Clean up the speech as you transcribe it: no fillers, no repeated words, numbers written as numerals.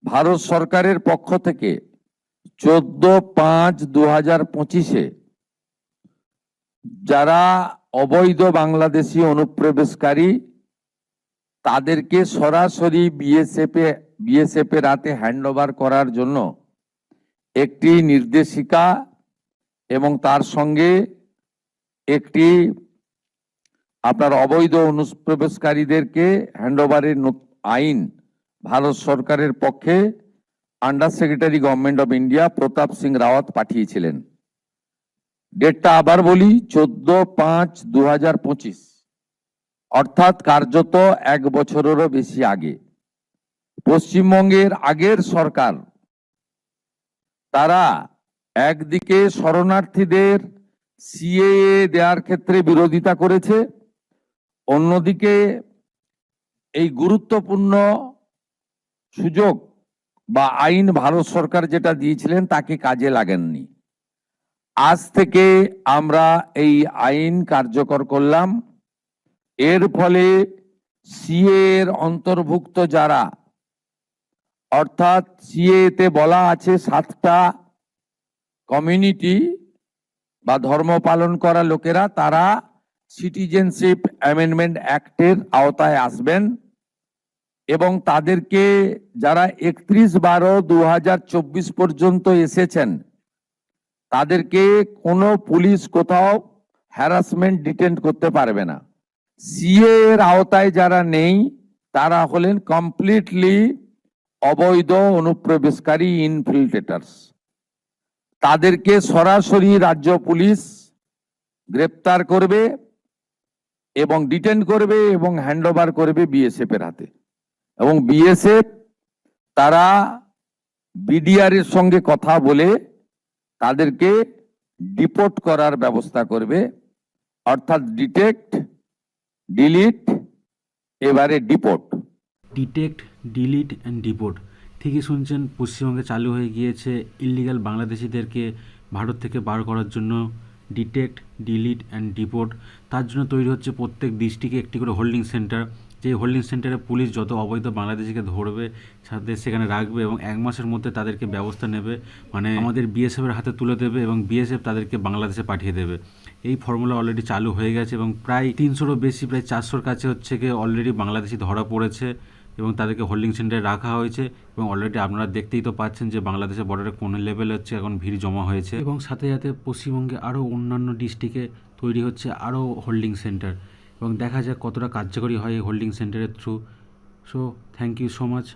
ভারত সরকারের পক্ষ থেকে 14/5/2025 যারা অবৈধ বাংলাদেশি অনুপ্রবেশকারী তাদেরকে সরাসরি বিএসএফ এর হাতে হ্যান্ডওভার করার জন্য একটি নির্দেশিকা এবং তার সঙ্গে একটি আপনার অবৈধ অনুপ্রবেশকারীদেরকে হ্যান্ডওভারের আইন ভারত সরকারের পক্ষে under secretary government of India Pratap Singh Rawat পাঠিয়েছিলেন। ডেটটা আবার বলি, 14/5/2025, অর্থাৎ কার্যত 1 বছরেরও বেশি আগে। পশ্চিমবঙ্গের আগের সরকার তারা একদিকে শরণার্থীদের সিএএ দেওয়ার ক্ষেত্রে বিরোধিতা করেছে, অন্যদিকে এই গুরুত্বপূর্ণ সুযোগ বা আইন ভারত সরকার যেটা দিয়েছিলেন তাকে কাজে লাগেননি। আজ থেকে আমরা এই আইন কার্যকর করলাম। এর ফলে সিএ এর অন্তর্ভুক্ত যারা, অর্থাৎ সিএ তে বলা আছে 7টা কমিউনিটি বা ধর্ম পালন করা লোকেরা তারা সিটিজেনশিপ অ্যামেন্ডমেন্ট অ্যাক্টের আওতায় আসবেন এবং তাদেরকে যারা 31/12/2024 পর্যন্ত এসেছেন তাদেরকে কোনো পুলিশ কোথাও হ্যারাসমেন্ট ডিটেন্ট করতে পারবে না। সিএ এর আওতায় যারা নেই তারা হলেন কমপ্লিটলি অবৈধ অনুপ্রবেশকারী ইনফিল্ট্রেটার্স। তাদেরকে সরাসরি রাজ্য পুলিশ গ্রেপ্তার করবে এবং ডিটেন করবে এবং হ্যান্ডওভার করবে বিএসএফ এর হাতে, এবং বিএসএফ তারা বিডিআর এর সঙ্গে কথা বলে তাদেরকে ডিপোর্ট করার ব্যবস্থা করবে, অর্থাৎ ডিটেক্ট, ডিলিট, এবারে deport. Detect, delete and deport, ঠিকই শুনছেন। পশ্চিমবঙ্গে চালু হয়ে গিয়েছে ইলিগাল বাংলাদেশিদেরকে ভারত থেকে বার করার জন্য ডিটেক্ট, ডিলিট অ্যান্ড ডিপোর্ট। তার জন্য তৈরি হচ্ছে প্রত্যেক ডিস্ট্রিক্টে একটি করে হোল্ডিং সেন্টার। যে হোল্ডিং সেন্টারে পুলিশ যত অবৈধ বাংলাদেশিকে ধরবে সাথে সেখানে রাখবে এবং 1 মাসের মধ্যে তাদেরকে ব্যবস্থা নেবে, মানে আমাদের বিএসএফের হাতে তুলে দেবে এবং বিএসএফ তাদেরকে বাংলাদেশে পাঠিয়ে দেবে। এই ফর্মুলা অলরেডি চালু হয়ে গেছে এবং প্রায় 300-রও বেশি, প্রায় 400-র কাছে হচ্ছে কি অলরেডি বাংলাদেশি ধরা পড়েছে এবং তাদেরকে হোল্ডিং সেন্টারে রাখা হয়েছে। এবং অলরেডি আপনারা দেখতেই তো পাচ্ছেন যে বাংলাদেশের বর্ডারে কোন লেভেলে হচ্ছে এখন ভিড় জমা হয়েছে এবং সাথে সাথে পশ্চিমবঙ্গে আরও অন্যান্য ডিস্ট্রিক্টে তৈরি হচ্ছে আরও হোল্ডিং সেন্টার এবং দেখা যাক কতটা কার্যকরী হয় এই হোল্ডিং সেন্টারের through. So thank you so much.